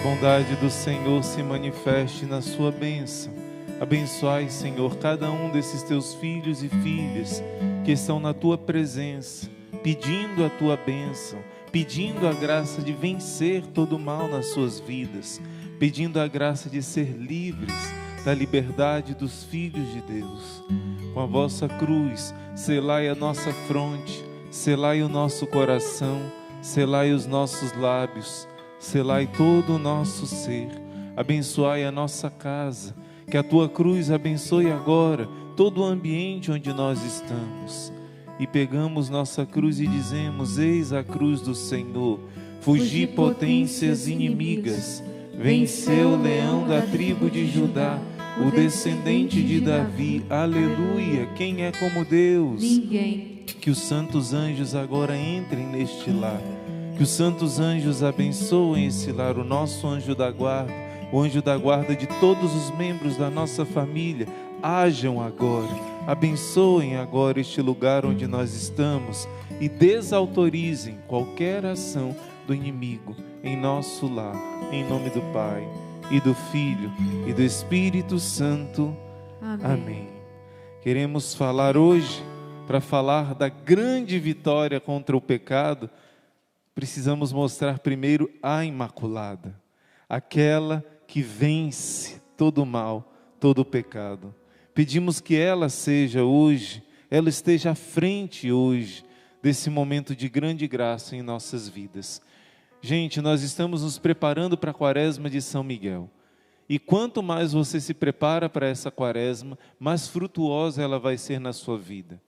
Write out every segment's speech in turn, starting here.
bondade do Senhor se manifeste na sua bênção. Abençoai, Senhor, cada um desses teus filhos e filhas que estão na tua presença, pedindo a tua bênção, pedindo a graça de vencer todo o mal nas suas vidas, pedindo a graça de ser livres da liberdade dos filhos de Deus. Com a vossa cruz, selai a nossa fronte, selai o nosso coração, selai os nossos lábios, selai todo o nosso ser. Abençoai a nossa casa, que a tua cruz abençoe agora todo o ambiente onde nós estamos. E pegamos nossa cruz e dizemos: eis a cruz do Senhor, fugi potências inimigas, venceu o leão da tribo de Judá, o descendente de Davi. Aleluia! Quem é como Deus? Ninguém. Que os santos anjos agora entrem neste lar, que os santos anjos abençoem esse lar, o nosso anjo da guarda, o anjo da guarda de todos os membros da nossa família. Hajam agora, abençoem agora este lugar onde nós estamos e desautorizem qualquer ação do inimigo em nosso lar, em nome do Pai e do Filho e do Espírito Santo. Amém. Amém. Queremos falar hoje, para falar da grande vitória contra o pecado, precisamos mostrar primeiro a Imaculada, aquela que vence todo o mal, todo o pecado. Pedimos que ela seja hoje, ela esteja à frente hoje desse momento de grande graça em nossas vidas. Gente, nós estamos nos preparando para a Quaresma de São Miguel. E quanto mais você se prepara para essa Quaresma, mais frutuosa ela vai ser na sua vida.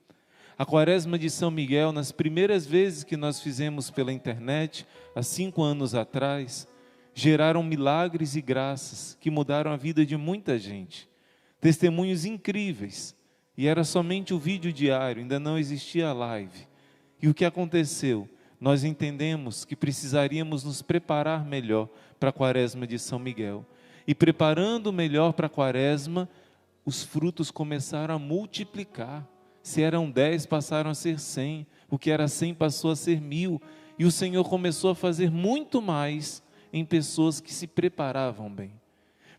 A Quaresma de São Miguel, nas primeiras vezes que nós fizemos pela internet, há 5 anos atrás, geraram milagres e graças que mudaram a vida de muita gente. Testemunhos incríveis. E era somente o vídeo diário, ainda não existia a live. E o que aconteceu? Nós entendemos que precisaríamos nos preparar melhor para a Quaresma de São Miguel. E preparando melhor para a Quaresma, os frutos começaram a multiplicar. Se eram 10, passaram a ser 100. O que era 100 passou a ser 1000. E o Senhor começou a fazer muito mais em pessoas que se preparavam bem.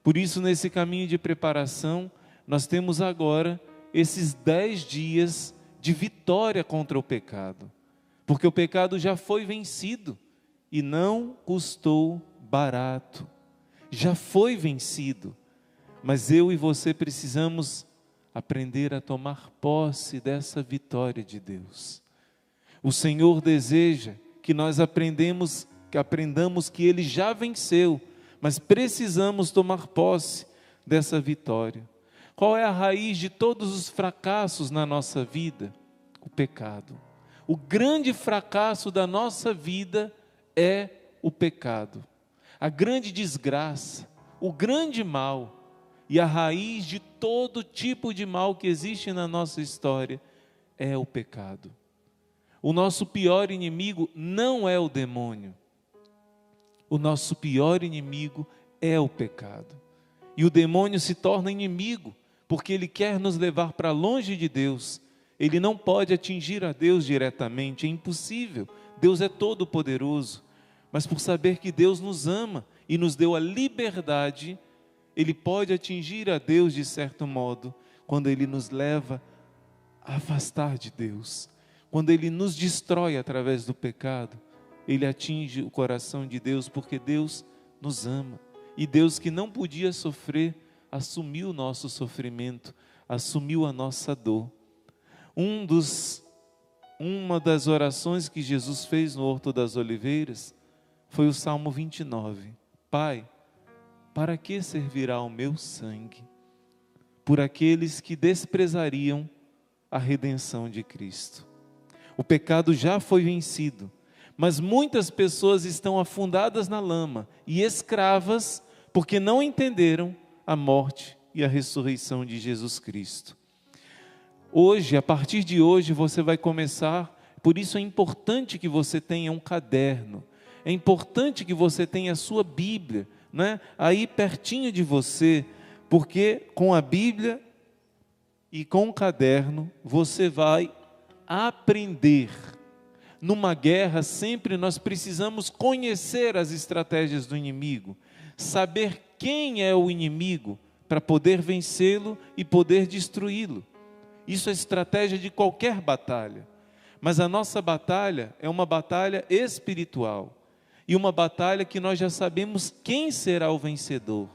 Por isso, nesse caminho de preparação, nós temos agora esses 10 dias de vitória contra o pecado. Porque o pecado já foi vencido e não custou barato. Já foi vencido. Mas eu e você precisamos aprender a tomar posse dessa vitória de Deus. O Senhor deseja que nós aprendamos que Ele já venceu, mas precisamos tomar posse dessa vitória. Qual é a raiz de todos os fracassos na nossa vida? O pecado. O grande fracasso da nossa vida é o pecado. A grande desgraça, o grande mal. E a raiz de todo tipo de mal que existe na nossa história é o pecado. O nosso pior inimigo não é o demônio. O nosso pior inimigo é o pecado. E o demônio se torna inimigo, porque ele quer nos levar para longe de Deus. Ele não pode atingir a Deus diretamente, é impossível. Deus é todo poderoso. Mas por saber que Deus nos ama e nos deu a liberdade, Ele pode atingir a Deus de certo modo, quando Ele nos leva a afastar de Deus. Quando Ele nos destrói através do pecado, Ele atinge o coração de Deus, porque Deus nos ama. E Deus, que não podia sofrer, assumiu o nosso sofrimento, assumiu a nossa dor. Uma das orações que Jesus fez no Horto das Oliveiras foi o Salmo 29. Pai, para que servirá o meu sangue? Por aqueles que desprezariam a redenção de Cristo. O pecado já foi vencido, mas muitas pessoas estão afundadas na lama e escravas porque não entenderam a morte e a ressurreição de Jesus Cristo. Hoje, a partir de hoje, você vai começar, por isso é importante que você tenha um caderno, é importante que você tenha a sua Bíblia, né, aí pertinho de você, porque com a Bíblia e com o caderno, você vai aprender. Numa guerra, sempre nós precisamos conhecer as estratégias do inimigo. saber quem é o inimigo para poder vencê-lo e poder destruí-lo. Isso é estratégia de qualquer batalha. Mas a nossa batalha é uma batalha espiritual. E uma batalha que nós já sabemos quem será o vencedor.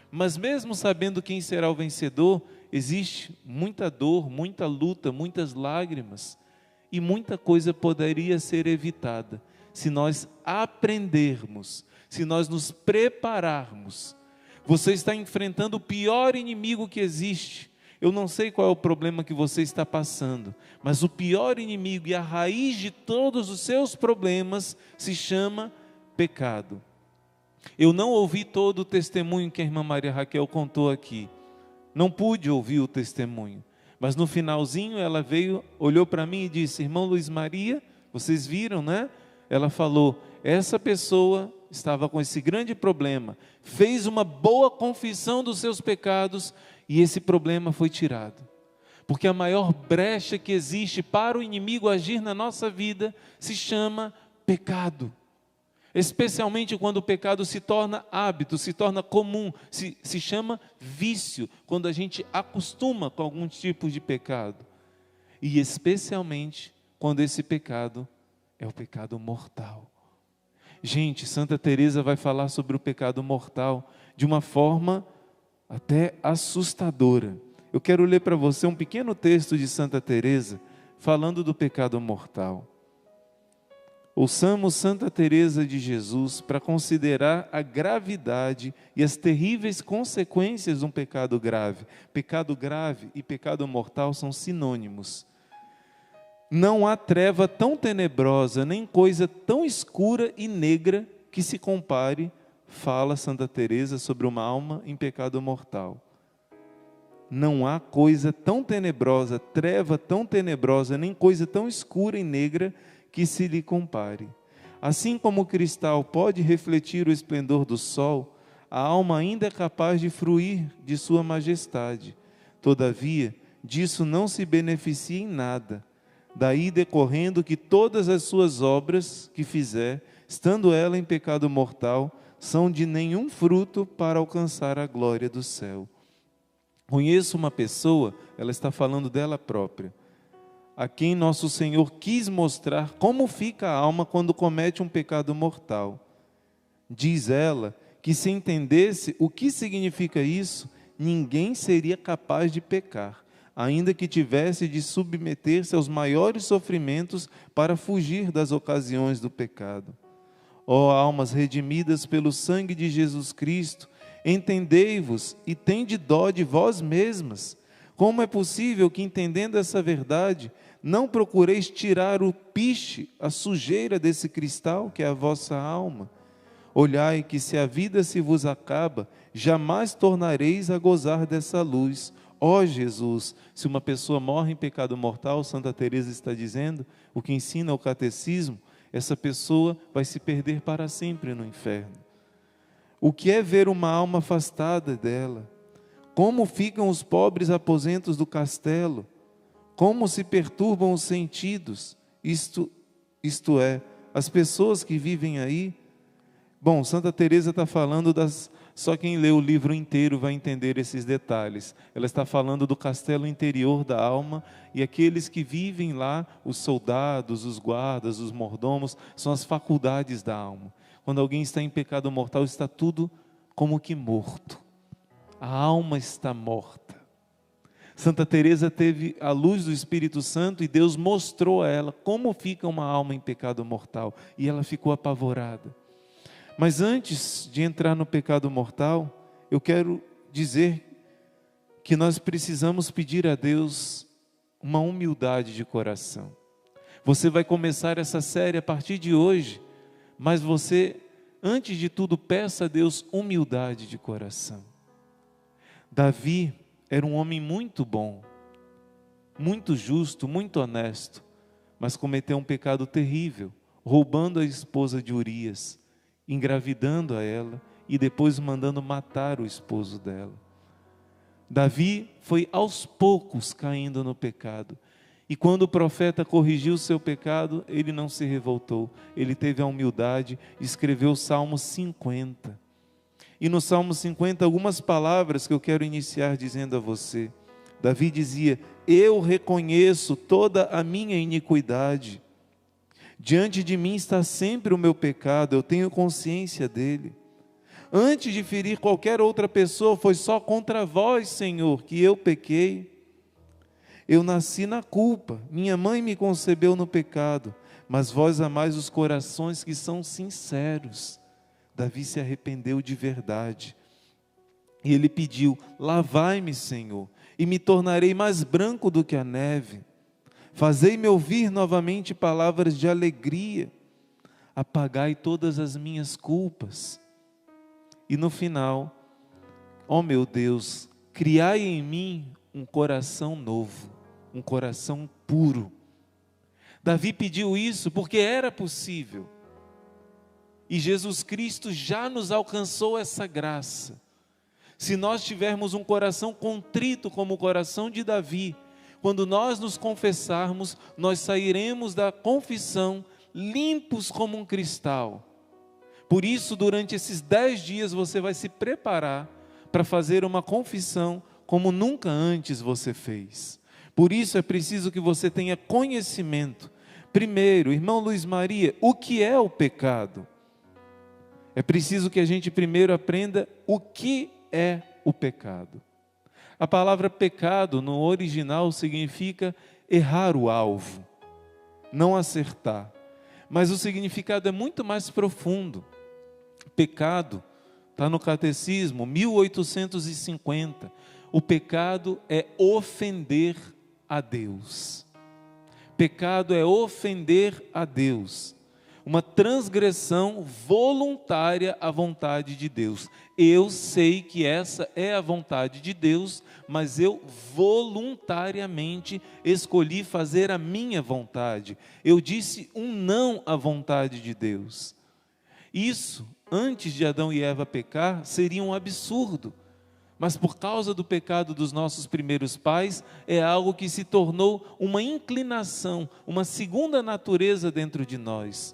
Mas mesmo sabendo quem será o vencedor, existe muita dor, muita luta, muitas lágrimas. E muita coisa poderia ser evitada se nós aprendermos, se nós nos prepararmos. Você está enfrentando o pior inimigo que existe. Eu não sei qual é o problema que você está passando, mas o pior inimigo e a raiz de todos os seus problemas se chama pecado. Eu não ouvi todo o testemunho que a irmã Maria Raquel contou aqui. Não pude ouvir o testemunho. Mas no finalzinho ela veio, olhou para mim e disse: irmão Luiz Maria, vocês viram, né? Ela falou, essa pessoa estava com esse grande problema, fez uma boa confissão dos seus pecados e esse problema foi tirado. Porque a maior brecha que existe para o inimigo agir na nossa vida se chama pecado. Especialmente quando o pecado se torna hábito, se torna comum, se chama vício, quando a gente acostuma com algum tipo de pecado. E especialmente quando esse pecado é o pecado mortal. Gente, Santa Teresa vai falar sobre o pecado mortal de uma forma até assustadora. Eu quero ler para você um pequeno texto de Santa Teresa falando do pecado mortal. Ouçamos Santa Teresa de Jesus para considerar a gravidade e as terríveis consequências de um pecado grave. Pecado grave e pecado mortal são sinônimos. Não há treva tão tenebrosa, nem coisa tão escura e negra que se compare, fala Santa Teresa sobre uma alma em pecado mortal. Não há coisa tão tenebrosa, treva tão tenebrosa, nem coisa tão escura e negra que se lhe compare. Assim como o cristal pode refletir o esplendor do sol, a alma ainda é capaz de fruir de sua majestade. Todavia, disso não se beneficia em nada. Daí decorrendo que todas as suas obras que fizer, estando ela em pecado mortal, são de nenhum fruto para alcançar a glória do céu. Conheço uma pessoa, ela está falando dela própria, a quem nosso Senhor quis mostrar como fica a alma quando comete um pecado mortal. Diz ela que se entendesse o que significa isso, ninguém seria capaz de pecar, ainda que tivesse de submeter-se aos maiores sofrimentos para fugir das ocasiões do pecado. Ó almas redimidas pelo sangue de Jesus Cristo, entendei-vos e tende dó de vós mesmas. Como é possível que, entendendo essa verdade, não procureis tirar o piche, a sujeira desse cristal que é a vossa alma? Olhai que se a vida se vos acaba, jamais tornareis a gozar dessa luz. Ó Jesus, se uma pessoa morre em pecado mortal, Santa Teresa está dizendo, o que ensina o catecismo, essa pessoa vai se perder para sempre no inferno. O que é ver uma alma afastada dela? Como ficam os pobres aposentos do castelo? Como se perturbam os sentidos? Isto é, as pessoas que vivem aí. Bom, Santa Teresa está falando das... Só quem lê o livro inteiro vai entender esses detalhes. Ela está falando do castelo interior da alma e aqueles que vivem lá, os soldados, os guardas, os mordomos, são as faculdades da alma. Quando alguém está em pecado mortal, está tudo como que morto. A alma está morta. Santa Teresa teve a luz do Espírito Santo e Deus mostrou a ela como fica uma alma em pecado mortal. E ela ficou apavorada. Mas antes de entrar no pecado mortal, eu quero dizer que nós precisamos pedir a Deus uma humildade de coração. Você vai começar essa série a partir de hoje, mas você, antes de tudo, peça a Deus humildade de coração. Davi era um homem muito bom, muito justo, muito honesto, mas cometeu um pecado terrível, roubando a esposa de Urias, engravidando a ela e depois mandando matar o esposo dela. Davi foi aos poucos caindo no pecado. E quando o profeta corrigiu o seu pecado, ele não se revoltou. Ele teve a humildade e escreveu o Salmo 50. E no Salmo 50, algumas palavras que eu quero iniciar dizendo a você. Davi dizia: eu reconheço toda a minha iniquidade. Diante de mim está sempre o meu pecado, eu tenho consciência dele. Antes de ferir qualquer outra pessoa, foi só contra vós, Senhor, que eu pequei. Eu nasci na culpa, minha mãe me concebeu no pecado, mas vós amais os corações que são sinceros. Davi se arrependeu de verdade. E ele pediu: lavai-me, Senhor, e me tornarei mais branco do que a neve. Fazei-me ouvir novamente palavras de alegria. Apagai todas as minhas culpas. E no final, ó meu Deus, criai em mim um coração novo, um coração puro. Davi pediu isso porque era possível. E Jesus Cristo já nos alcançou essa graça. Se nós tivermos um coração contrito como o coração de Davi, quando nós nos confessarmos, nós sairemos da confissão limpos como um cristal. Por isso, durante esses 10 dias, você vai se preparar para fazer uma confissão como nunca antes você fez. Por isso é preciso que você tenha conhecimento. Primeiro, irmão Luiz Maria, o que é o pecado? É preciso que a gente primeiro aprenda o que é o pecado. A palavra pecado no original significa errar o alvo, não acertar. Mas o significado é muito mais profundo. Pecado, está no Catecismo, 1850. O pecado é ofender a Deus. Pecado é ofender a Deus. Uma transgressão voluntária à vontade de Deus. Eu sei que essa é a vontade de Deus, mas eu voluntariamente escolhi fazer a minha vontade. Eu disse um não à vontade de Deus. Isso, antes de Adão e Eva pecar, seria um absurdo. Mas por causa do pecado dos nossos primeiros pais, é algo que se tornou uma inclinação, uma segunda natureza dentro de nós.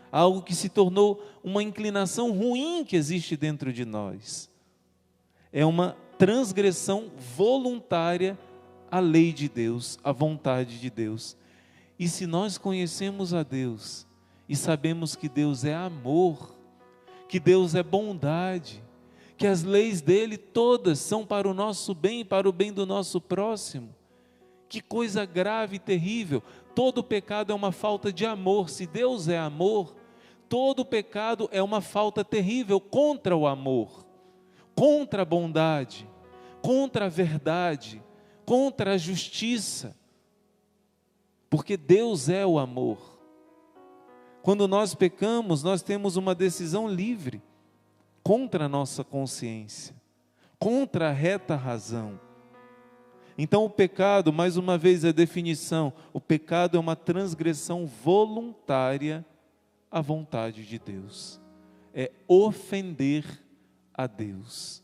Algo que se tornou uma inclinação ruim que existe dentro de nós. É uma transgressão voluntária à lei de Deus, à vontade de Deus. E se nós conhecemos a Deus e sabemos que Deus é amor, que Deus é bondade, que as leis dele todas são para o nosso bem e para o bem do nosso próximo, que coisa grave e terrível. Todo pecado é uma falta de amor. Se Deus é amor, todo pecado é uma falta terrível contra o amor, contra a bondade, contra a verdade, contra a justiça. Porque Deus é o amor. Quando nós pecamos, nós temos uma decisão livre contra a nossa consciência, contra a reta razão. Então o pecado, mais uma vez a definição, o pecado é uma transgressão voluntária à vontade de Deus. É ofender a Deus.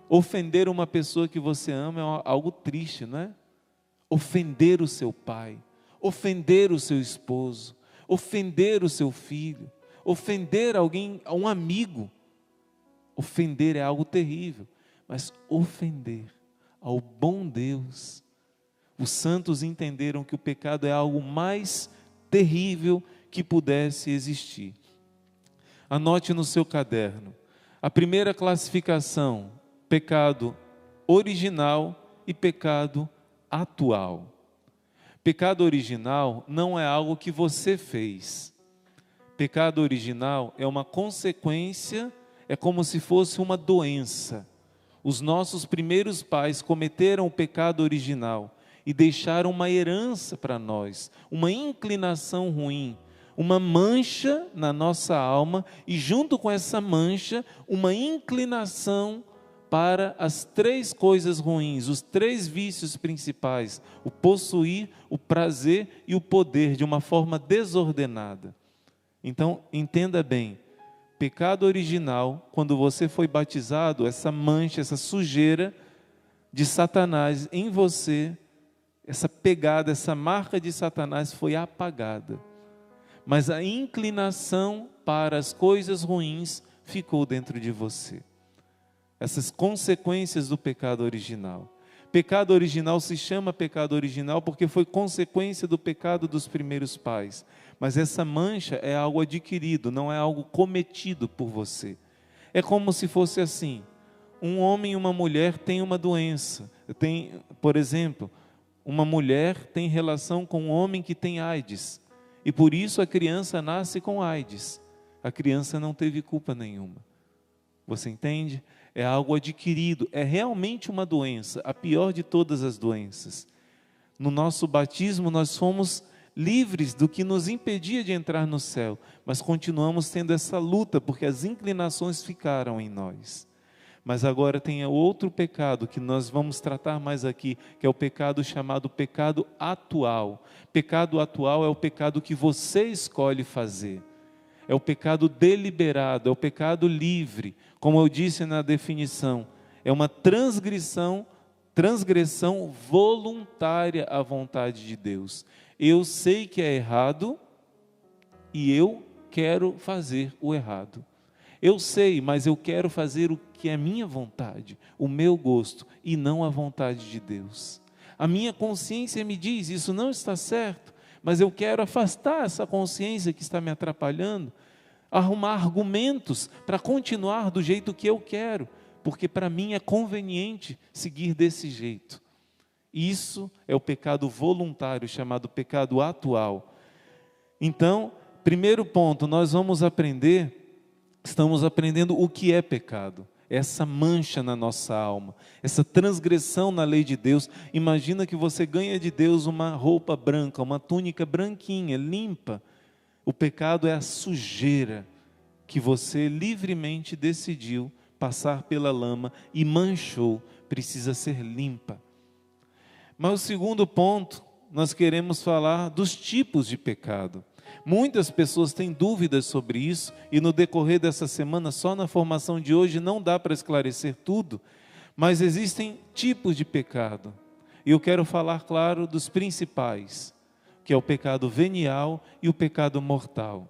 Ofender uma pessoa que você ama é algo triste, não é? Ofender o seu pai, ofender o seu esposo, ofender o seu filho, ofender alguém, um amigo. Ofender é algo terrível, mas ofender ao bom Deus. Os santos entenderam que o pecado é algo mais terrível que pudesse existir. Anote no seu caderno. A primeira classificação: pecado original e pecado atual. Pecado original não é algo que você fez. Pecado original é uma consequência, é como se fosse uma doença. Os nossos primeiros pais cometeram o pecado original e deixaram uma herança para nós, uma inclinação ruim, uma mancha na nossa alma e junto com essa mancha, uma inclinação para as 3 coisas ruins, os 3 vícios principais: o possuir, o prazer e o poder, de uma forma desordenada. Então, entenda bem, pecado original, quando você foi batizado, essa mancha, essa sujeira de Satanás em você, essa pegada, essa marca de Satanás foi apagada. Mas a inclinação para as coisas ruins ficou dentro de você. Essas consequências do pecado original. Pecado original se chama pecado original porque foi consequência do pecado dos primeiros pais. Mas essa mancha é algo adquirido, não é algo cometido por você. É como se fosse assim: um homem e uma mulher têm uma doença. Por exemplo, uma mulher tem relação com um homem que tem AIDS. E por isso a criança nasce com AIDS. A criança não teve culpa nenhuma. Você entende? É algo adquirido, é realmente uma doença, a pior de todas as doenças. No nosso batismo nós fomos livres do que nos impedia de entrar no céu, mas continuamos tendo essa luta, porque as inclinações ficaram em nós. Mas agora tem outro pecado que nós vamos tratar mais aqui, que é o pecado chamado pecado atual. Pecado atual é o pecado que você escolhe fazer. É o pecado deliberado, é o pecado livre. Como eu disse na definição, é uma transgressão voluntária à vontade de Deus. Eu sei que é errado e eu quero fazer o errado. Eu sei, mas eu quero fazer o que é minha vontade, o meu gosto, e não a vontade de Deus. A minha consciência me diz, isso não está certo, mas eu quero afastar essa consciência que está me atrapalhando, arrumar argumentos para continuar do jeito que eu quero, porque para mim é conveniente seguir desse jeito. Isso é o pecado voluntário, chamado pecado atual. Então, primeiro ponto, nós vamos estamos aprendendo o que é pecado. Essa mancha na nossa alma, essa transgressão na lei de Deus. Imagina que você ganha de Deus uma roupa branca, uma túnica branquinha, limpa. O pecado é a sujeira que você livremente decidiu passar pela lama e manchou, precisa ser limpa. Mas o segundo ponto, nós queremos falar dos tipos de pecado. Muitas pessoas têm dúvidas sobre isso e no decorrer dessa semana, só na formação de hoje, não dá para esclarecer tudo, mas existem tipos de pecado. E eu quero falar, claro, dos principais, que é o pecado venial e o pecado mortal.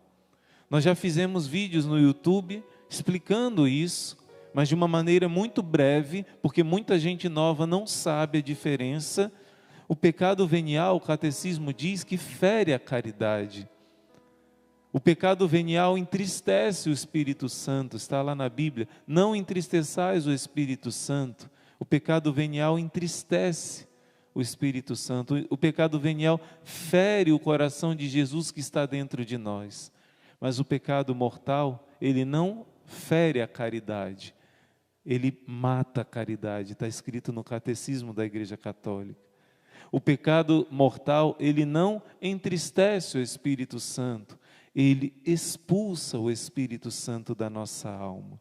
Nós já fizemos vídeos no YouTube explicando isso, mas de uma maneira muito breve, porque muita gente nova não sabe a diferença. O pecado venial, o catecismo diz que fere a caridade. O pecado venial entristece o Espírito Santo, está lá na Bíblia. Não entristeçais o Espírito Santo. O pecado venial entristece o Espírito Santo. O pecado venial fere o coração de Jesus que está dentro de nós. Mas o pecado mortal, ele não fere a caridade. Ele mata a caridade, está escrito no Catecismo da Igreja Católica. O pecado mortal, ele não entristece o Espírito Santo, ele expulsa o Espírito Santo da nossa alma.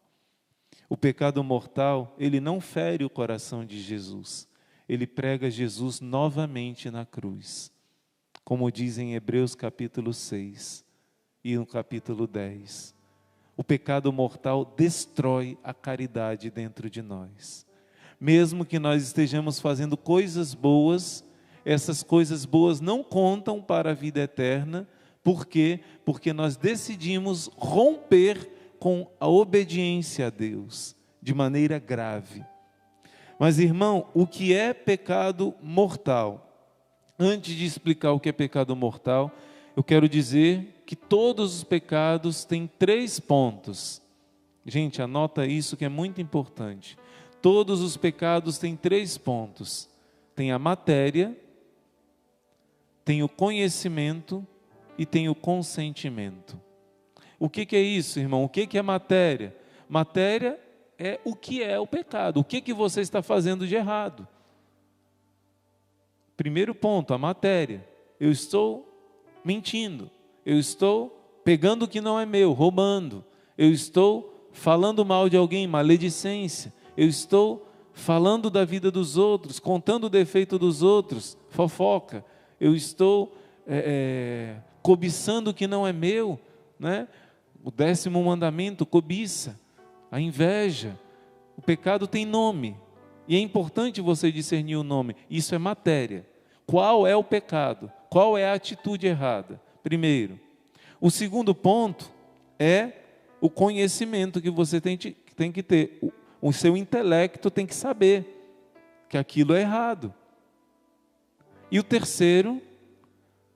O pecado mortal, ele não fere o coração de Jesus, ele prega Jesus novamente na cruz, como diz em Hebreus capítulo 6 e no capítulo 10. O pecado mortal destrói a caridade dentro de nós. Mesmo que nós estejamos fazendo coisas boas, essas coisas boas não contam para a vida eterna. Por quê? Porque nós decidimos romper com a obediência a Deus, de maneira grave. Mas, irmão, o que é pecado mortal? Antes de explicar o que é pecado mortal, eu quero dizer que todos os pecados têm 3 pontos. Gente, anota isso que é muito importante. Todos os pecados têm 3 pontos. Tem a matéria, tem o conhecimento e tem o consentimento. O que é isso, irmão? O que é matéria? Matéria é o que é o pecado. O que você está fazendo de errado? Primeiro ponto, a matéria. Eu estou mentindo. Eu estou pegando o que não é meu, roubando. Eu estou falando mal de alguém, maledicência. Eu estou falando da vida dos outros, contando o defeito dos outros, fofoca. Eu estou cobiçando o que não é meu, né? O 10º mandamento, cobiça, a inveja. O pecado tem nome, e é importante você discernir o nome. Isso é matéria. Qual é o pecado? Qual é a atitude errada? Primeiro. O segundo ponto é o conhecimento que você tem que ter. O seu intelecto tem que saber que aquilo é errado. E o terceiro,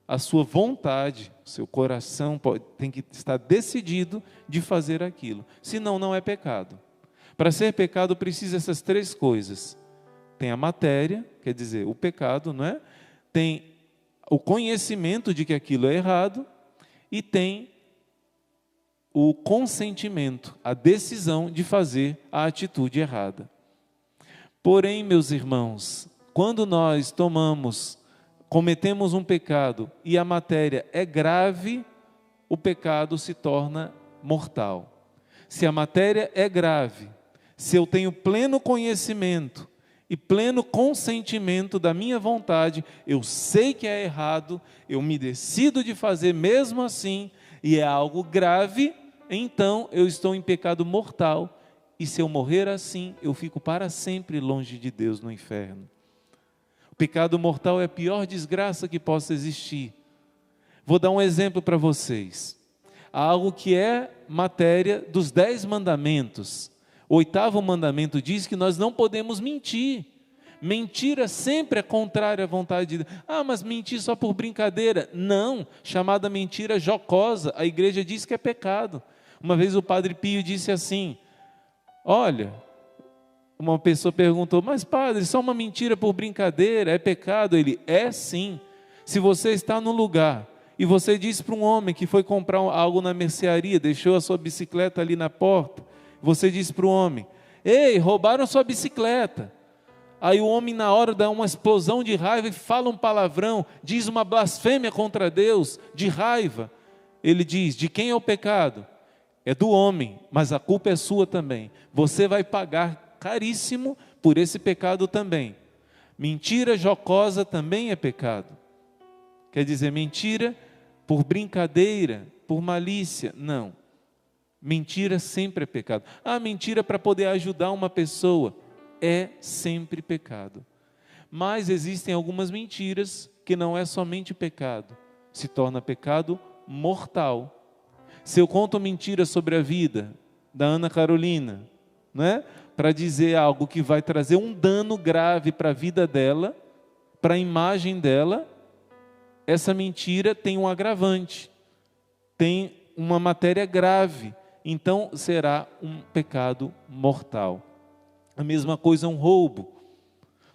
a sua vontade, o seu coração tem que estar decidido de fazer aquilo. Senão, não é pecado. Para ser pecado, precisa essas três coisas. Tem a matéria, quer dizer, o pecado, não é? Tem o conhecimento de que aquilo é errado e tem o consentimento, a decisão de fazer a atitude errada. Porém, meus irmãos, quando nós cometemos um pecado e a matéria é grave, o pecado se torna mortal. Se a matéria é grave, se eu tenho pleno conhecimento e pleno consentimento da minha vontade, eu sei que é errado, eu me decido de fazer mesmo assim, e é algo grave, então eu estou em pecado mortal, e se eu morrer assim, eu fico para sempre longe de Deus no inferno. O pecado mortal é a pior desgraça que possa existir. Vou dar um exemplo para vocês. Há algo que é matéria dos 10 mandamentos. O 8º mandamento diz que nós não podemos mentir. Mentira sempre é contrária à vontade de Deus. Mas mentir só por brincadeira. Não, chamada mentira jocosa. A igreja diz que é pecado. Uma vez o Padre Pio disse assim, olha, uma pessoa perguntou, mas padre, só uma mentira por brincadeira, é pecado? Ele, é sim. Se você está num lugar e você diz para um homem que foi comprar algo na mercearia, deixou a sua bicicleta ali na porta, você diz para o homem, ei, roubaram sua bicicleta. Aí o homem na hora dá uma explosão de raiva e fala um palavrão, diz uma blasfêmia contra Deus, de raiva. Ele diz, de quem é o pecado? É do homem, mas a culpa é sua também. Você vai pagar caríssimo por esse pecado também. Mentira jocosa também é pecado. Quer dizer, mentira por brincadeira, por malícia, não. Mentira sempre é pecado. Mentira para poder ajudar uma pessoa, é sempre pecado. Mas existem algumas mentiras que não é somente pecado, se torna pecado mortal. Se eu conto mentira sobre a vida da Ana Carolina, né, para dizer algo que vai trazer um dano grave para a vida dela, para a imagem dela, essa mentira tem um agravante, tem uma matéria grave, então será um pecado mortal. A mesma coisa um roubo.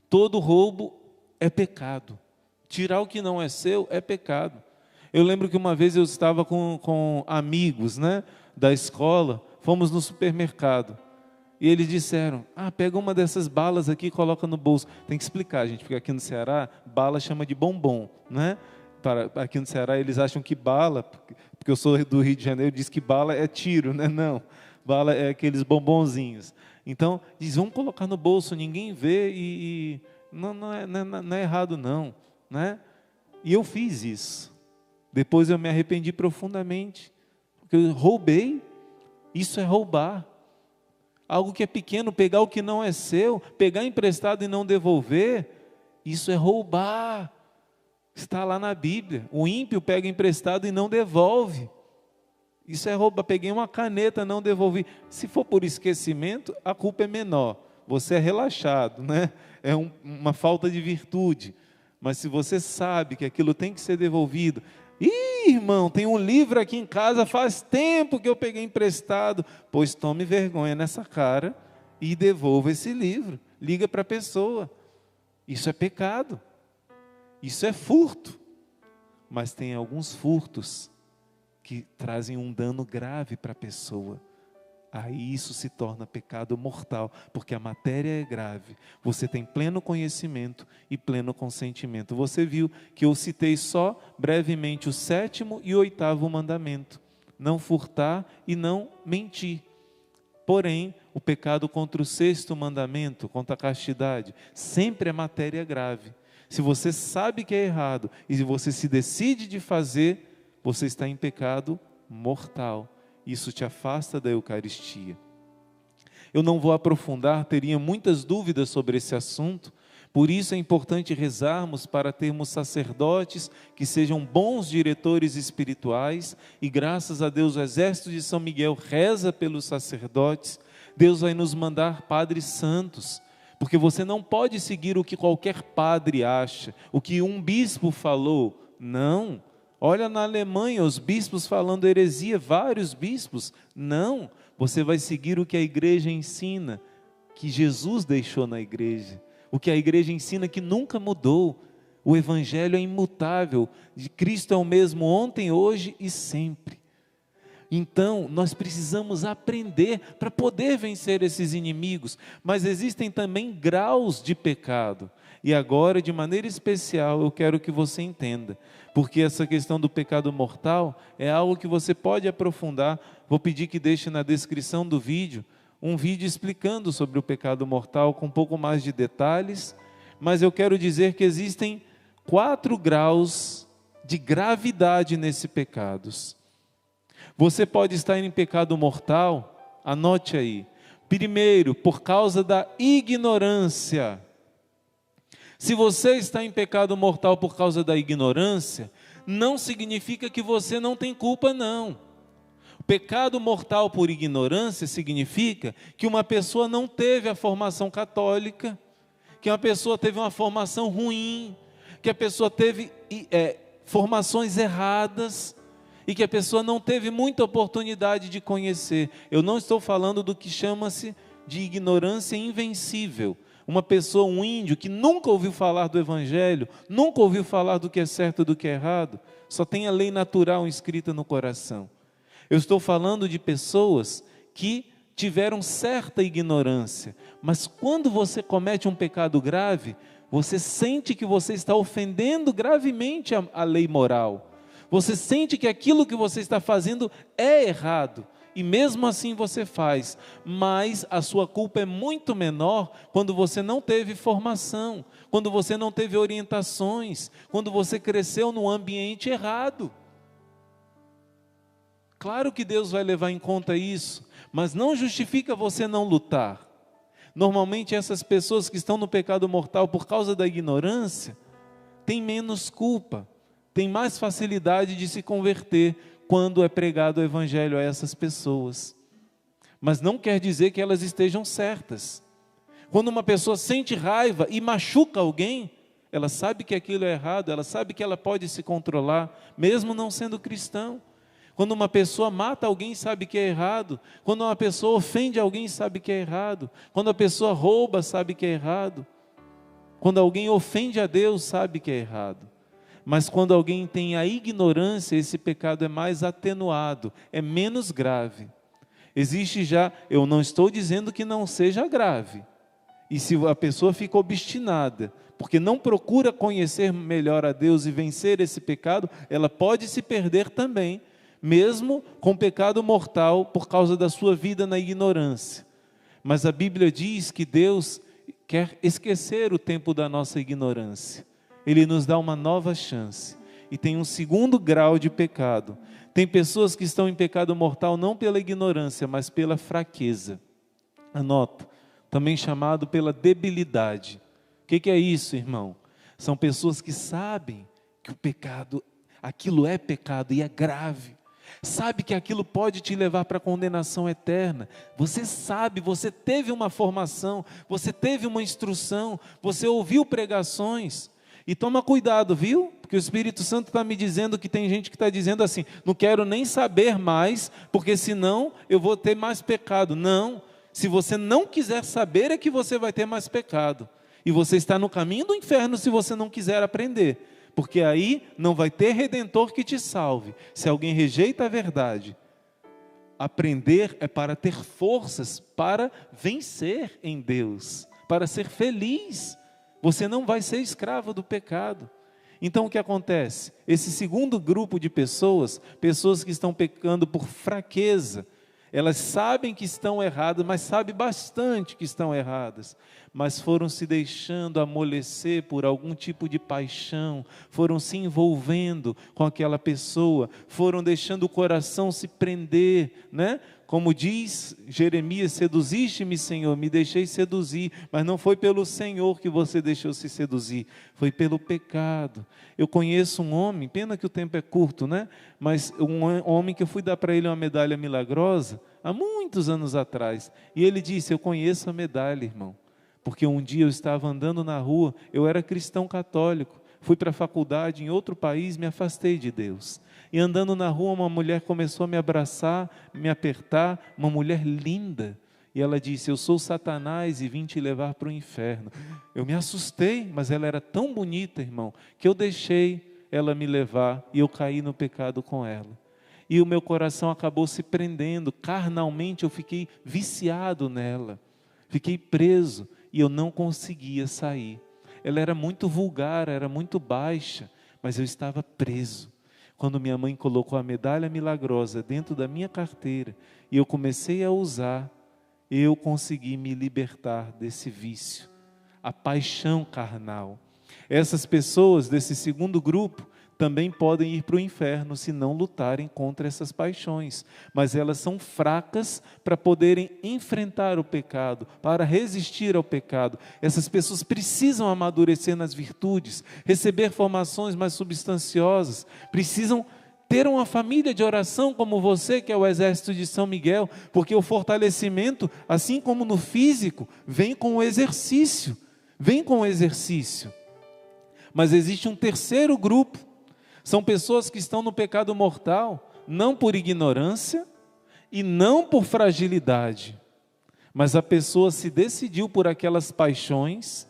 Todo roubo é pecado. Tirar o que não é seu é pecado. Eu lembro que uma vez eu estava com amigos, né, da escola, fomos no supermercado. E eles disseram, pega uma dessas balas aqui e coloca no bolso. Tem que explicar, gente, porque aqui no Ceará, bala chama de bombom, né? Aqui no Ceará eles acham que bala, porque eu sou do Rio de Janeiro, diz que bala é tiro, né? Não, bala é aqueles bombonzinhos. Então, diz, vamos colocar no bolso, ninguém vê e não é errado não, né? E eu fiz isso. Depois eu me arrependi profundamente, porque eu roubei. Isso é roubar. Algo que é pequeno, pegar o que não é seu, pegar emprestado e não devolver, isso é roubar. Está lá na Bíblia. O ímpio pega emprestado e não devolve. Isso é roubar. Peguei uma caneta, não devolvi. Se for por esquecimento, a culpa é menor. Você é relaxado, né? É uma falta de virtude. Mas se você sabe que aquilo tem que ser devolvido, irmão, tem um livro aqui em casa, faz tempo que eu peguei emprestado. Pois tome vergonha nessa cara e devolva esse livro. Liga para a pessoa. Isso é pecado. Isso é furto. Mas tem alguns furtos que trazem um dano grave para a pessoa. Aí isso se torna pecado mortal, porque a matéria é grave. Você tem pleno conhecimento e pleno consentimento. Você viu que eu citei só brevemente o 7º e o 8º mandamento. Não furtar e não mentir. Porém, o pecado contra o 6º mandamento, contra a castidade, sempre é matéria grave. Se você sabe que é errado e se você se decide de fazer, você está em pecado mortal. Isso te afasta da Eucaristia. Eu não vou aprofundar, teria muitas dúvidas sobre esse assunto, Por isso é importante rezarmos para termos sacerdotes que sejam bons diretores espirituais, e graças a Deus o exército de São Miguel reza pelos sacerdotes. Deus vai nos mandar padres santos, porque você não pode seguir o que qualquer padre acha, o que um bispo falou. Não. Olha na Alemanha, os bispos falando heresia, vários bispos. Não. Você vai seguir o que a igreja ensina, que Jesus deixou na igreja. O que a igreja ensina que nunca mudou. O evangelho é imutável. De Cristo é o mesmo ontem, hoje e sempre. Então, nós precisamos aprender para poder vencer esses inimigos. Mas existem também graus de pecado. E agora, de maneira especial, eu quero que você entenda. Porque essa questão do pecado mortal é algo que você pode aprofundar. Vou pedir que deixe na descrição do vídeo um vídeo explicando sobre o pecado mortal com um pouco mais de detalhes, mas eu quero dizer que existem 4 graus de gravidade nesses pecados. Você pode estar em pecado mortal, anote aí. Primeiro, por causa da ignorância. Se você está em pecado mortal por causa da ignorância, não significa que você não tem culpa, não. Pecado mortal por ignorância significa que uma pessoa não teve a formação católica, que uma pessoa teve uma formação ruim, que a pessoa teve formações erradas, e que a pessoa não teve muita oportunidade de conhecer. Eu não estou falando do que chama-se de ignorância invencível. Uma pessoa, um índio, que nunca ouviu falar do Evangelho, nunca ouviu falar do que é certo e do que é errado, só tem a lei natural escrita no coração. Eu estou falando de pessoas que tiveram certa ignorância, mas quando você comete um pecado grave, você sente que você está ofendendo gravemente a lei moral. Você sente que aquilo que você está fazendo é errado, e mesmo assim você faz, mas a sua culpa é muito menor quando você não teve formação, quando você não teve orientações, quando você cresceu num ambiente errado. Claro que Deus vai levar em conta isso, mas não justifica você não lutar. Normalmente essas pessoas que estão no pecado mortal por causa da ignorância, têm menos culpa, têm mais facilidade de se converter quando é pregado o Evangelho a essas pessoas. Mas não quer dizer que elas estejam certas. Quando uma pessoa sente raiva e machuca alguém, ela sabe que aquilo é errado, ela sabe que ela pode se controlar, mesmo não sendo cristão. Quando uma pessoa mata alguém, sabe que é errado. Quando uma pessoa ofende alguém, sabe que é errado. Quando a pessoa rouba, sabe que é errado. Quando alguém ofende a Deus, sabe que é errado. Mas quando alguém tem a ignorância, esse pecado é mais atenuado, é menos grave. Existe já, eu não estou dizendo que não seja grave. E se a pessoa fica obstinada, porque não procura conhecer melhor a Deus e vencer esse pecado, ela pode se perder também, mesmo com pecado mortal por causa da sua vida na ignorância. Mas a Bíblia diz que Deus quer esquecer o tempo da nossa ignorância. Ele nos dá uma nova chance. E tem um segundo grau de pecado. Tem pessoas que estão em pecado mortal não pela ignorância, mas pela fraqueza. Anota, também chamado pela debilidade. O que é isso, irmão? São pessoas que sabem que o pecado, aquilo é pecado e é grave. Sabe que aquilo pode te levar para a condenação eterna. Você sabe, você teve uma formação, você teve uma instrução, você ouviu pregações. E toma cuidado, viu? Porque o Espírito Santo está me dizendo que tem gente que está dizendo assim, não quero nem saber mais, porque senão eu vou ter mais pecado. Não, se você não quiser saber é que você vai ter mais pecado. E você está no caminho do inferno se você não quiser aprender. Porque aí não vai ter redentor que te salve, se alguém rejeita a verdade. Aprender é para ter forças para vencer em Deus, para ser feliz. Você não vai ser escravo do pecado. Então o que acontece? Esse segundo grupo de pessoas, pessoas que estão pecando por fraqueza, elas sabem que estão erradas, mas sabem bastante que estão erradas, mas foram se deixando amolecer por algum tipo de paixão, foram se envolvendo com aquela pessoa, foram deixando o coração se prender, né? Como diz Jeremias, seduziste-me, Senhor, me deixei seduzir, mas não foi pelo Senhor que você deixou se seduzir, foi pelo pecado. Eu conheço um homem, pena que o tempo é curto, né? Mas um homem que eu fui dar para ele uma medalha milagrosa, há muitos anos atrás, e ele disse, eu conheço a medalha, irmão, porque um dia eu estava andando na rua, eu era cristão católico, fui para a faculdade em outro país, me afastei de Deus. E andando na rua, uma mulher começou a me abraçar, me apertar, uma mulher linda. E ela disse, eu sou Satanás e vim te levar para o inferno. Eu me assustei, mas ela era tão bonita, irmão, que eu deixei ela me levar e eu caí no pecado com ela. E o meu coração acabou se prendendo, carnalmente eu fiquei viciado nela, fiquei preso e eu não conseguia sair. Ela era muito vulgar, era muito baixa, mas eu estava preso. Quando minha mãe colocou a medalha milagrosa dentro da minha carteira e eu comecei a usar, eu consegui me libertar desse vício, a paixão carnal. Essas pessoas desse segundo grupo também podem ir para o inferno se não lutarem contra essas paixões, mas elas são fracas para poderem enfrentar o pecado, para resistir ao pecado. Essas pessoas precisam amadurecer nas virtudes, receber formações mais substanciosas, precisam ter uma família de oração como você, que é o exército de São Miguel, porque o fortalecimento, assim como no físico, vem com o exercício, Mas existe um terceiro grupo, são pessoas que estão no pecado mortal, não por ignorância e não por fragilidade, mas a pessoa se decidiu por aquelas paixões,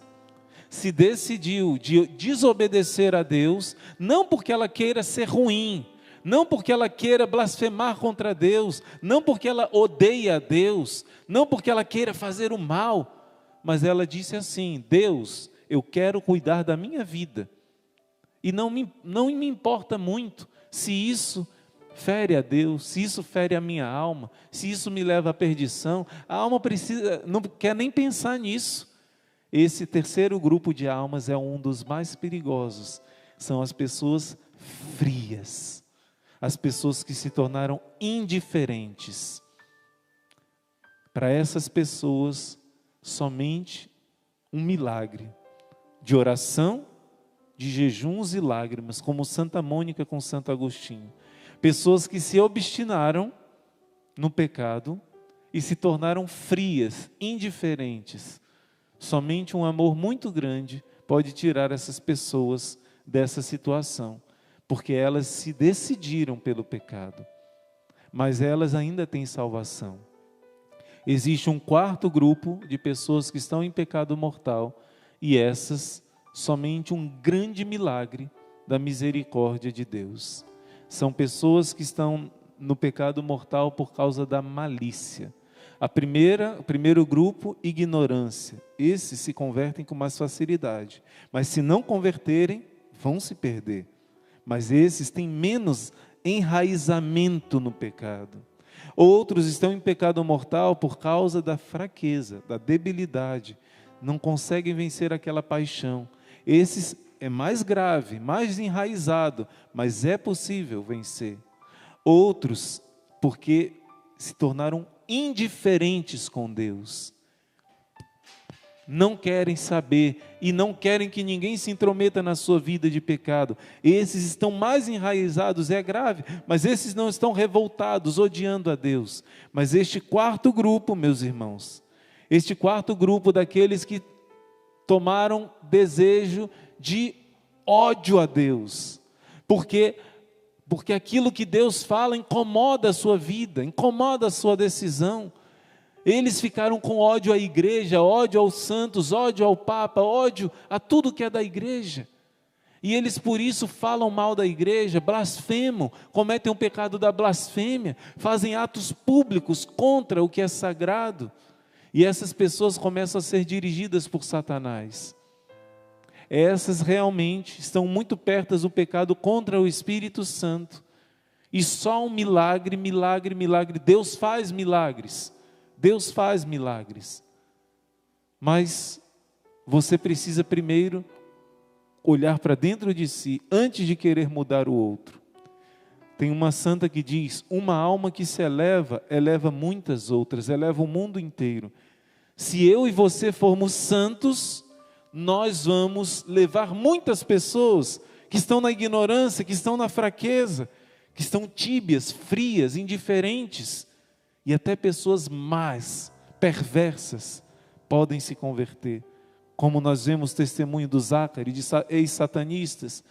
se decidiu de desobedecer a Deus, não porque ela queira ser ruim, não porque ela queira blasfemar contra Deus, não porque ela odeia a Deus, não porque ela queira fazer o mal, mas ela disse assim, Deus, eu quero cuidar da minha vida, e não me importa muito se isso fere a Deus, se isso fere a minha alma, se isso me leva à perdição. A alma não quer nem pensar nisso. Esse terceiro grupo de almas é um dos mais perigosos. São as pessoas frias, as pessoas que se tornaram indiferentes. Para essas pessoas, somente um milagre de oração, de jejuns e lágrimas, como Santa Mônica com Santo Agostinho. Pessoas que se obstinaram no pecado e se tornaram frias, indiferentes. Somente um amor muito grande pode tirar essas pessoas dessa situação, porque elas se decidiram pelo pecado, mas elas ainda têm salvação. Existe um quarto grupo de pessoas que estão em pecado mortal, e essas, somente um grande milagre da misericórdia de Deus. São pessoas que estão no pecado mortal por causa da malícia. O primeiro grupo, ignorância. Esses se convertem com mais facilidade, mas se não converterem, vão se perder. Mas esses têm menos enraizamento no pecado. Outros estão em pecado mortal por causa da fraqueza, da debilidade, não conseguem vencer aquela paixão. Esses é mais grave, mais enraizado, mas é possível vencer. Outros, porque se tornaram indiferentes com Deus, não querem saber e não querem que ninguém se intrometa na sua vida de pecado. Esses estão mais enraizados, é grave, mas esses não estão revoltados, odiando a Deus. Mas este quarto grupo, meus irmãos, este quarto grupo daqueles que tomaram desejo de ódio a Deus, porque aquilo que Deus fala incomoda a sua vida, incomoda a sua decisão. Eles ficaram com ódio à igreja, ódio aos santos, ódio ao Papa, ódio a tudo que é da igreja. E eles por isso falam mal da igreja, blasfemam, cometem o pecado da blasfêmia, fazem atos públicos contra o que é sagrado. E essas pessoas começam a ser dirigidas por Satanás. Essas realmente estão muito perto do pecado contra o Espírito Santo. E só um milagre, Deus faz milagres. Deus faz milagres. Mas você precisa primeiro olhar para dentro de si, antes de querer mudar o outro. Tem uma santa que diz: uma alma que se eleva, eleva muitas outras, eleva o mundo inteiro. Se eu e você formos santos, nós vamos levar muitas pessoas que estão na ignorância, que estão na fraqueza, que estão tíbias, frias, indiferentes, e até pessoas más, perversas, podem se converter. Como nós vemos testemunho do Zácari, de ex-satanistas,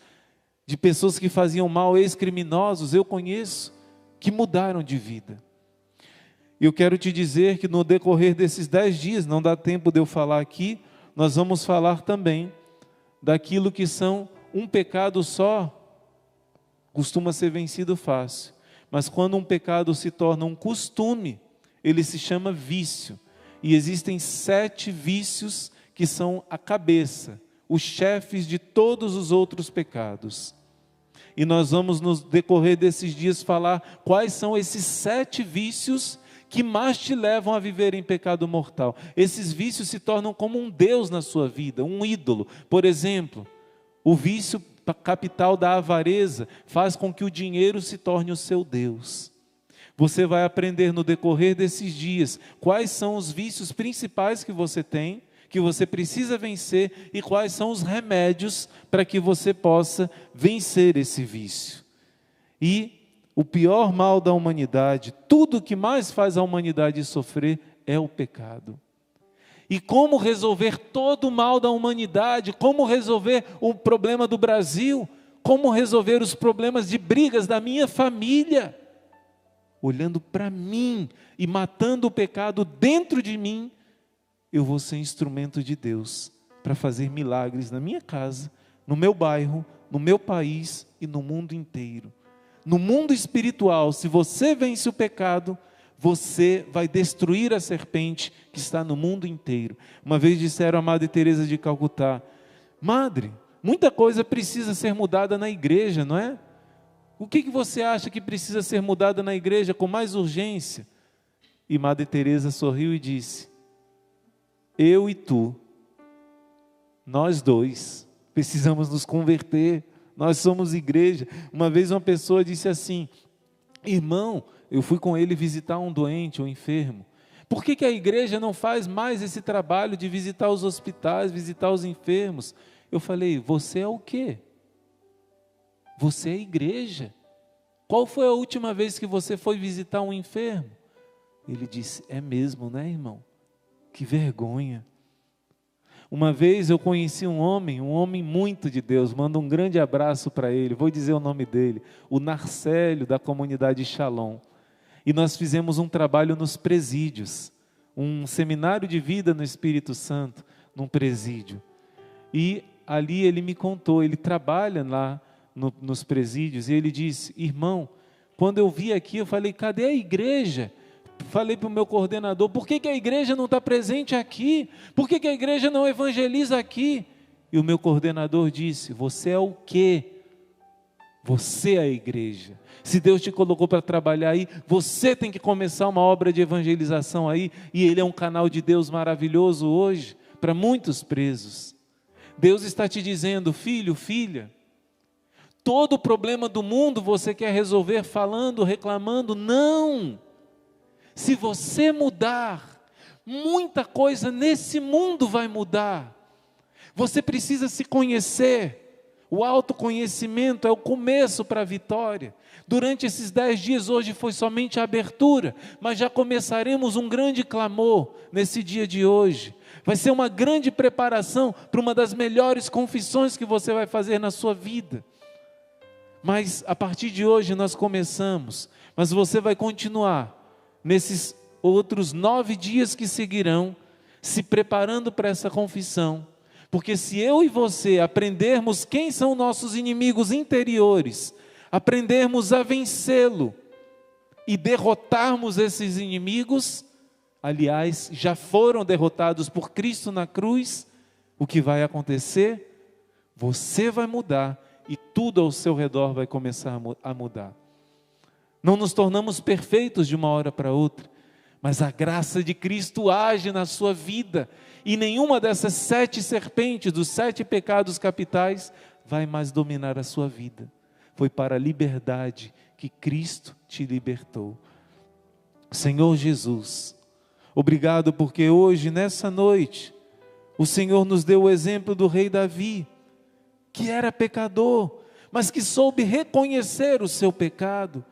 de pessoas que faziam mal, ex-criminosos, eu conheço, que mudaram de vida. E eu quero te dizer que no decorrer desses 10 dias, não dá tempo de eu falar aqui, nós vamos falar também daquilo que são um pecado só, costuma ser vencido fácil. Mas quando um pecado se torna um costume, ele se chama vício. E existem 7 vícios que são a cabeça, os chefes de todos os outros pecados. E nós vamos no decorrer desses dias falar quais são esses 7 vícios que mais te levam a viver em pecado mortal. Esses vícios se tornam como um Deus na sua vida, um ídolo. Por exemplo, o vício capital da avareza faz com que o dinheiro se torne o seu Deus. Você vai aprender no decorrer desses dias quais são os vícios principais que você tem, que você precisa vencer, e quais são os remédios para que você possa vencer esse vício. E o pior mal da humanidade, tudo que mais faz a humanidade sofrer é o pecado. E como resolver todo o mal da humanidade, como resolver o problema do Brasil, como resolver os problemas de brigas da minha família, olhando para mim e matando o pecado dentro de mim, eu vou ser instrumento de Deus para fazer milagres na minha casa, no meu bairro, no meu país e no mundo inteiro. No mundo espiritual, se você vence o pecado, você vai destruir a serpente que está no mundo inteiro. Uma vez disseram a Madre Teresa de Calcutá: Madre, muita coisa precisa ser mudada na igreja, não é? O que você acha que precisa ser mudada na igreja com mais urgência? E Madre Teresa sorriu e disse: eu e tu, nós dois, precisamos nos converter. Nós somos igreja. Uma vez uma pessoa disse assim: irmão, eu fui com ele visitar um doente, um enfermo. Por que a igreja não faz mais esse trabalho de visitar os hospitais, visitar os enfermos? Eu falei: você é o quê? Você é igreja. Qual foi a última vez que você foi visitar um enfermo? Ele disse: é mesmo, né, irmão? Que vergonha. Uma vez eu conheci um homem muito de Deus, mando um grande abraço para ele, vou dizer o nome dele, o Narcélio, da comunidade Shalom. E nós fizemos um trabalho nos presídios, um seminário de vida no Espírito Santo, num presídio. E ali ele me contou, ele trabalha lá nos presídios, e ele disse: irmão, quando eu vi aqui, eu falei: cadê a igreja? Falei para o meu coordenador: por que a igreja não está presente aqui? Por que a igreja não evangeliza aqui? E o meu coordenador disse: você é o quê? Você é a igreja. Se Deus te colocou para trabalhar aí, você tem que começar uma obra de evangelização aí, e Ele é um canal de Deus maravilhoso hoje, para muitos presos. Deus está te dizendo: filho, filha, todo o problema do mundo você quer resolver falando, reclamando? Não! Se você mudar, muita coisa nesse mundo vai mudar. Você precisa se conhecer. O autoconhecimento é o começo para a vitória. Durante esses 10 dias, hoje foi somente a abertura, mas já começaremos um grande clamor nesse dia de hoje. Vai ser uma grande preparação para uma das melhores confissões que você vai fazer na sua vida. Mas a partir de hoje nós começamos, mas você vai continuar nesses outros 9 dias que seguirão, se preparando para essa confissão, porque se eu e você aprendermos quem são nossos inimigos interiores, aprendermos a vencê-lo e derrotarmos esses inimigos, aliás, já foram derrotados por Cristo na cruz, o que vai acontecer? Você vai mudar e tudo ao seu redor vai começar a mudar. Não nos tornamos perfeitos de uma hora para outra, mas a graça de Cristo age na sua vida, e nenhuma dessas 7 serpentes, dos 7 pecados capitais, vai mais dominar a sua vida. foi para a liberdade que Cristo te libertou. Senhor Jesus, obrigado porque hoje, nessa noite, o Senhor nos deu o exemplo do rei Davi, que era pecador, mas que soube reconhecer o seu pecado.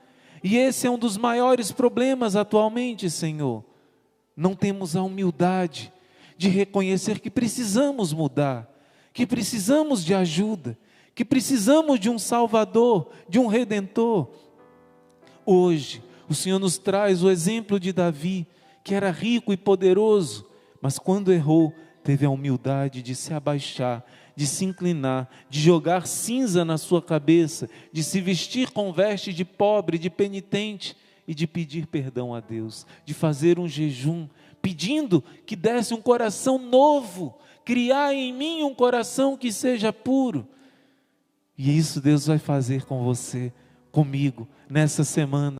E esse é um dos maiores problemas atualmente, Senhor. Não temos a humildade de reconhecer que precisamos mudar, que precisamos de ajuda, que precisamos de um Salvador, de um Redentor. Hoje, o Senhor nos traz o exemplo de Davi, que era rico e poderoso, mas quando errou, teve a humildade de se abaixar, de se inclinar, de jogar cinza na sua cabeça, de se vestir com veste de pobre, de penitente, e de pedir perdão a Deus, de fazer um jejum, pedindo que desse um coração novo, criar em mim um coração que seja puro. E isso Deus vai fazer com você, comigo, nessa semana.